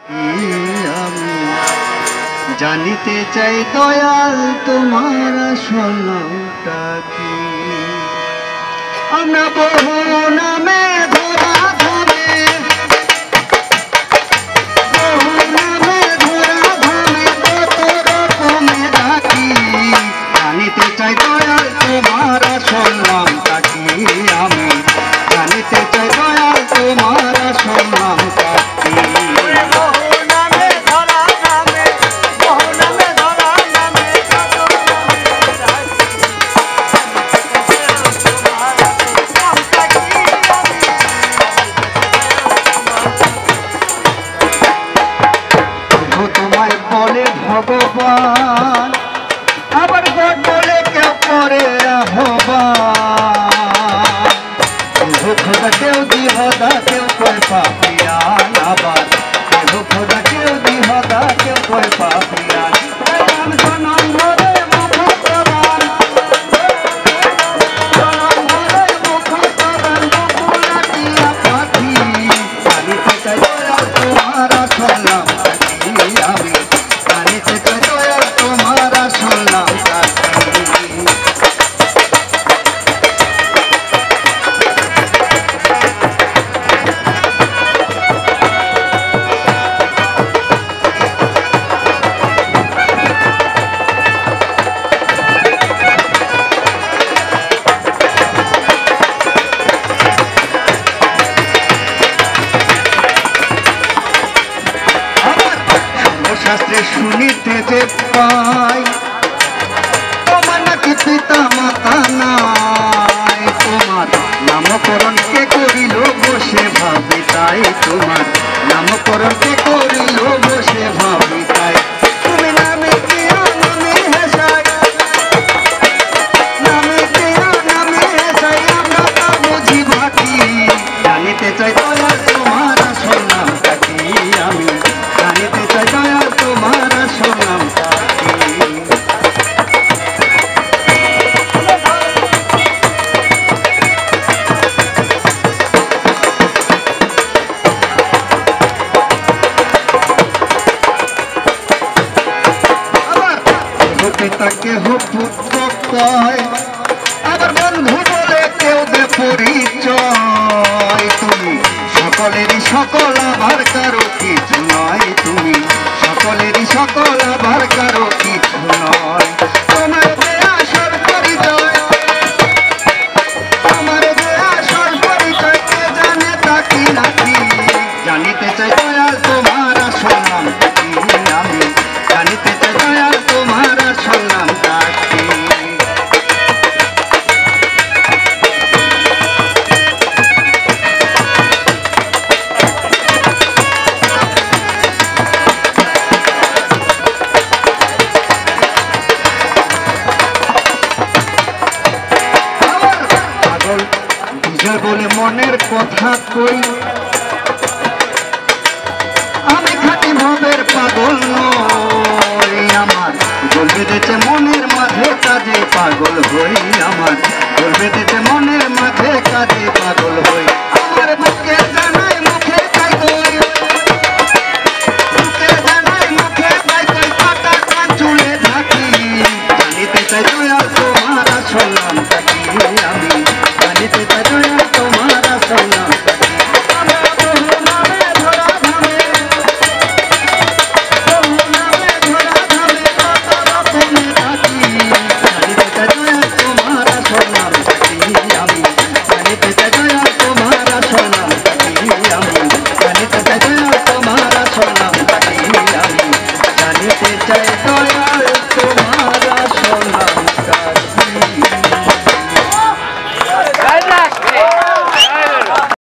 আমি জানিতে চাই দয়াল তোমার আসলটা কি। আমরা বহু নামে ধরা ধামে, বহু নামে ধরা ধামে কত রকমে ডাকি। জানিতে চাই দয়াল তোমার আসল নামটা কি। আমি জানিতে চাই দয়াল তোমার আসল নামটা কি। ভগবান আবার গড বলে কেউ করে আহ্বান। খোদা কেউ দিহদা কেউ কয় পাপিয়ান। আবার খোদা কেউ দিহদা কেউ কয় পাপিয়ান। জনম ভরে মুখ প্রদান, জনম ভরে মুখ প্রদান বকুলাটিয়া পাখি। জানিতে চাই দয়াল তোমার আসল নামটা কি। আমি জানিতে চাই দয়াল তোমার আসল নামটা কি। শাস্ত্রে শুনিতে যে পাই তোমার নাকি পিতা মাতা নাই। তোমার নামকরণ কে করিল বসে ভাবি তাই। তোমার নামকরণ কে করিল বসে ভাবি তাই। তুমি নামে কিয়া নামে হেসাই, নামে কিয়া নামে হেসাই আমরা তা বুঝি বাকি। জানিতে চাই দয়াল তোমার আসল নামটা কি। আমি জানিতে চাই দয়াল তোমার আসল নামটা কি। পিতাকে পুত্র কয়, আবার বন্ধু বলে কেউ দে পরিচয়। তুমি সকলেরই সকল আবার কারো কিছু নয়। তুমি সকলেরই সকল আবার কারো কিছু নয়। তোমার যে আসল পরিচয়, আমার যে আসল পরিচয় কে জানে তা কি নাকি। জানিতে চাই দয়াল তোমার আসল নামটা কি। আমি জানিতে চাই দয়াল তোমার আসল নামটা কি। পাগল বিজয় বলে মনের কথা কই, আমি খাঁটি ভবের পাগল নই। আমার গোল বেঁধেছে মনের মাঝে কাজে পাগল হই। আমার গোল বেঁধেছে মনের মাঝে কাজে পাগল হই। আমার বুকে জানাই মুখে তাই কই,